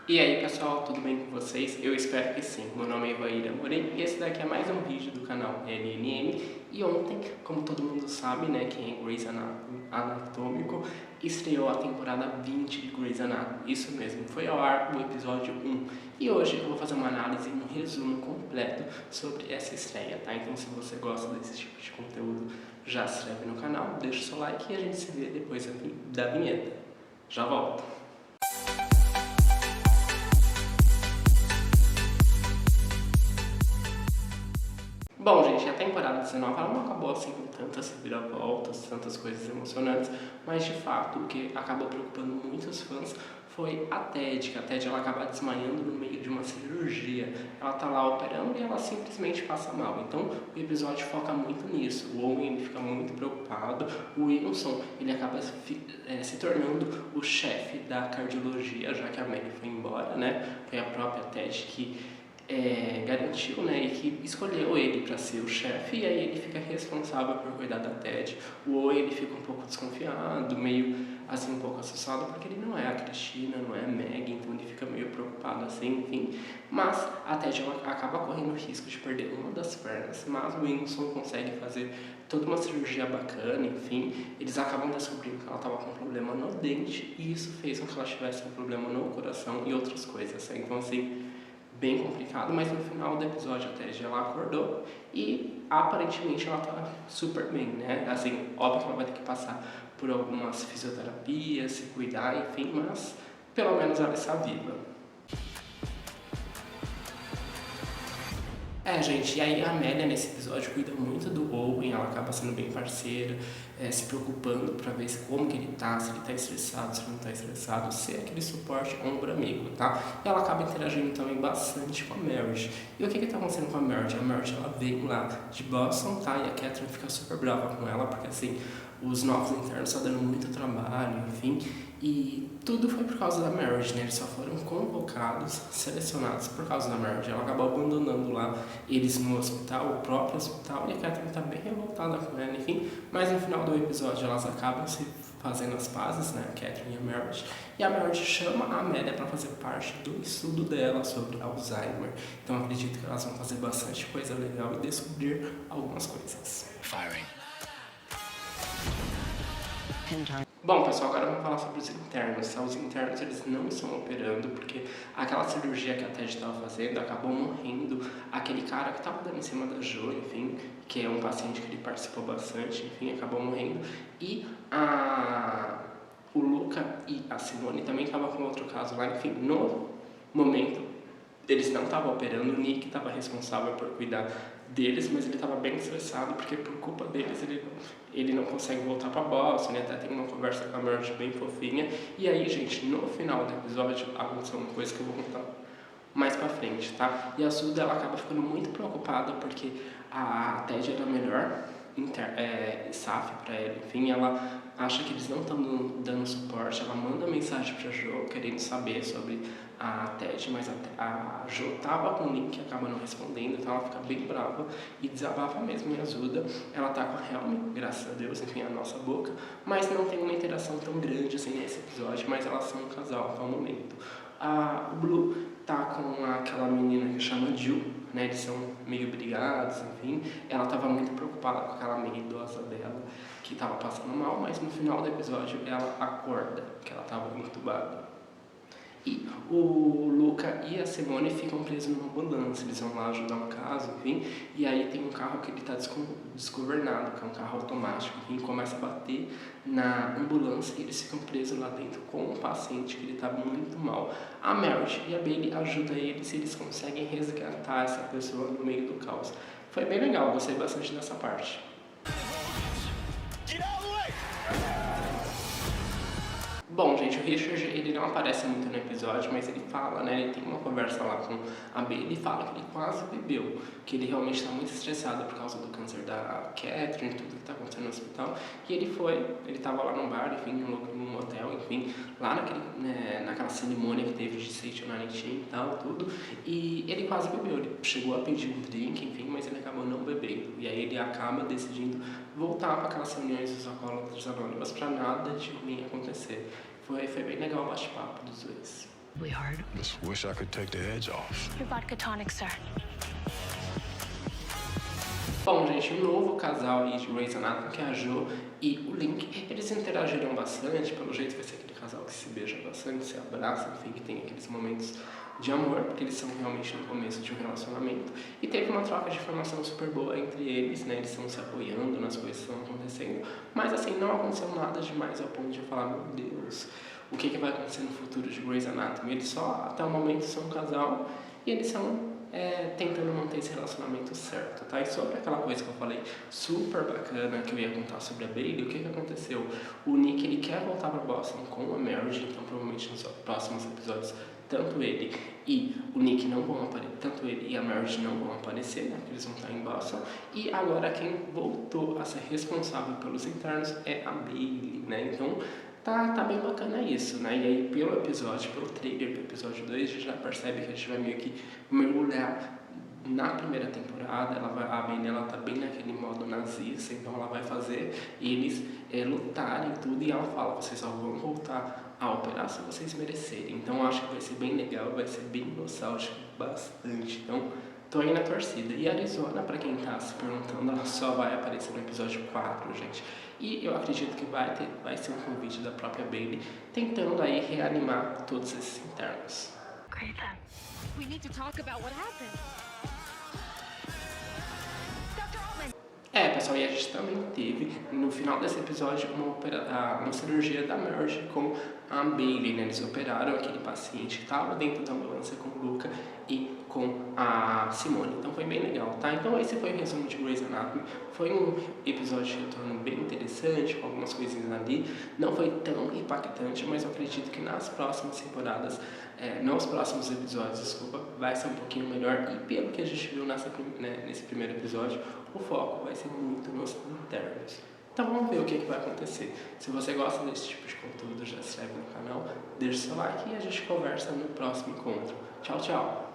E aí pessoal, tudo bem com vocês? Eu espero que sim. Meu nome é Ivair Amorim e esse daqui é mais um vídeo do canal LNM. E ontem, como todo mundo sabe, né, quem é Grey's Anatômico, estreou a temporada 20 de Grey's Anatomy. Isso mesmo, foi ao ar o episódio 1. E hoje eu vou fazer uma análise e um resumo completo sobre essa estreia, tá? Então se você gosta desse tipo de conteúdo, já se inscreve no canal, deixa o seu like e a gente se vê depois da vinheta. Já volto! Bom, gente, a temporada 19 ela não acabou assim com tantas reviravoltas, tantas coisas emocionantes, mas de fato o que acabou preocupando muitos fãs foi a Ted, que a Ted ela acaba desmaiando no meio de uma cirurgia. Ela tá lá operando e ela simplesmente passa mal. Então o episódio foca muito nisso. O Owen ele fica muito preocupado, o Wilson ele acaba se tornando o chefe da cardiologia, já que a Maggie foi embora, né? Foi a própria Ted que garantiu, né, e que escolheu ele para ser o chefe, e aí ele fica responsável por cuidar da Ted. O Owen ele fica um pouco desconfiado, meio assim um pouco assustado, porque ele não é a Cristina, não é a Maggie, então ele fica meio preocupado assim, enfim. Mas a Ted ela acaba correndo o risco de perder uma das pernas, mas o Wilson consegue fazer toda uma cirurgia bacana, enfim. Eles acabam descobrindo que ela estava com um problema no dente, e isso fez com que ela tivesse um problema no coração e outras coisas. Então assim, bem complicado, mas no final do episódio a Ted ela acordou e aparentemente ela tá super bem, né? Assim, óbvio que ela vai ter que passar por algumas fisioterapias, se cuidar, enfim, mas pelo menos ela está viva. Gente, e aí a Amélia nesse episódio cuida muito do Owen, ela acaba sendo bem parceira, se preocupando pra ver como que ele tá, se ele tá estressado, se ele não tá estressado, ser aquele suporte ombro amigo, tá? E ela acaba interagindo também bastante com a Meredith. E o que tá acontecendo com a Meredith? A Meredith ela vem lá de Boston, tá? E a Catherine fica super brava com ela, porque assim, os novos internos estão dando muito trabalho, enfim. E tudo foi por causa da Meredith, né? Eles só foram convocados, selecionados por causa da Meredith. Ela acabou abandonando lá eles no hospital, o próprio hospital, e a Catherine tá bem revoltada com ela, enfim. Mas no final do episódio elas acabam se fazendo as pazes, né? A Catherine e a Meredith. E a Meredith chama a Amélia para fazer parte do estudo dela sobre Alzheimer. Então acredito que elas vão fazer bastante coisa legal e descobrir algumas coisas. Firing. Bom, pessoal, agora vamos falar sobre os internos. Os internos eles não estão operando porque aquela cirurgia que a Ted estava fazendo acabou morrendo. Aquele cara que estava dando em cima da Jo, enfim, que é um paciente que ele participou bastante, enfim, acabou morrendo. E o Luca e a Simone também estavam com outro caso lá, enfim, no momento eles não estavam operando, o Nick estava responsável por cuidar deles, mas ele estava bem estressado porque por culpa deles ele não consegue voltar para Boston, ele até tem uma conversa com a Meredith bem fofinha. E aí, gente, no final do episódio aconteceu uma coisa que eu vou contar mais pra frente, tá? E a Suda ela acaba ficando muito preocupada porque a Ted era a melhor staff pra ela, enfim, ela acha que eles não estão dando suporte, ela manda mensagem pra Jo querendo saber sobre a Ted, mas a Jo tava com o link que acaba não respondendo, então ela fica bem brava e desabafa mesmo e ajuda. Ela tá com a Helm, graças a Deus, enfim, a nossa boca, mas não tem uma interação tão grande assim nesse episódio, mas elas são um casal até o momento. O Blue tá com aquela menina que chama Jill, né, eles são meio brigados, enfim. Ela tava muito preocupada com aquela meia idosa dela, que tava passando mal, mas no final do episódio ela acorda, que ela tava entubada. E o Luca e a Simone ficam presos numa ambulância, eles vão lá ajudar um caso, enfim, e aí tem um carro que ele está desgovernado, que é um carro automático, enfim, começa a bater na ambulância e eles ficam presos lá dentro com um paciente que ele está muito mal. A Meredith e a Bailey ajudam eles e eles conseguem resgatar essa pessoa no meio do caos. Foi bem legal, gostei bastante dessa parte. Bom, gente, o Richard, ele não aparece muito no episódio, mas ele fala, né, ele tem uma conversa lá com a Bailey e fala que ele quase bebeu, que ele realmente está muito estressado por causa do câncer da Catherine, tudo que está acontecendo no hospital, e ele estava lá num bar, enfim, num hotel, enfim, lá naquela cerimônia que teve de Seishonanichi e tal, tudo, e ele quase bebeu, ele chegou a pedir um drink, enfim, mas ele acabou não bebendo, e aí ele acaba decidindo voltar para aquelas reuniões dos alcoólatras anônimos para nada de ruim acontecer. Foi bem legal o bate-papo dos dois. Really hard. Just wish I could take the edge off. Your vodka tonic, sir. Bom, gente, o novo casal aí de Grey's Anatomy, que é a Jo e o Link, eles interagiram bastante, pelo jeito vai ser aquele casal que se beija bastante, se abraça, enfim, que tem aqueles momentos de amor, porque eles são realmente no começo de um relacionamento. E teve uma troca de informação super boa entre eles, né, eles estão se apoiando nas coisas que estão acontecendo, mas assim, não aconteceu nada demais ao ponto de falar, meu Deus, o que vai acontecer no futuro de Grey's Anatomy? Eles só, até o momento, são um casal e eles são tentando manter esse relacionamento certo, tá? E sobre aquela coisa que eu falei super bacana, que eu ia contar sobre a Bailey, o que aconteceu? O Nick, ele quer voltar pra Boston com a Marriage, então provavelmente nos próximos episódios, tanto ele e o Nick não vão aparecer, tanto ele e a Marriage não vão aparecer, né? Porque eles vão estar em Boston. E agora quem voltou a ser responsável pelos internos é a Bailey, né? Então tá bem bacana isso, né? E aí pelo episódio, pelo trailer do episódio 2, a gente já percebe que a gente vai meio que mergulhar na primeira temporada. A Bailey, ela tá bem naquele modo nazista, então ela vai fazer eles lutarem e tudo, e ela fala, vocês só vão voltar a operar se vocês merecerem. Então eu acho que vai ser bem legal, vai ser bem nostálgico, bastante. Então tô aí na torcida. E Arizona, pra quem tá se perguntando, ela só vai aparecer no episódio 4, gente. E eu acredito que vai ser um convite da própria Bailey, tentando aí reanimar todos esses internos. Great then. We need to talk about what happened. Dr. Altman! Pessoal, e a gente também teve, no final desse episódio, uma cirurgia da Marge com a Bailey, né? Eles operaram aquele paciente que estava dentro da ambulância com o Luca e com a Simone. Então foi bem legal, tá? Então esse foi o resumo de Grey's Anatomy. Foi um episódio de retorno bem interessante, com algumas coisinhas ali. Não foi tão impactante, mas eu acredito que nas próximas temporadas, nos próximos episódios, desculpa, vai ser um pouquinho melhor. E pelo que a gente viu nesse primeiro episódio, o foco vai ser muito nos internos. Então vamos ver o que vai acontecer. Se você gosta desse tipo de conteúdo, já se inscreve no canal, deixa o seu like e a gente conversa no próximo encontro. Tchau, tchau!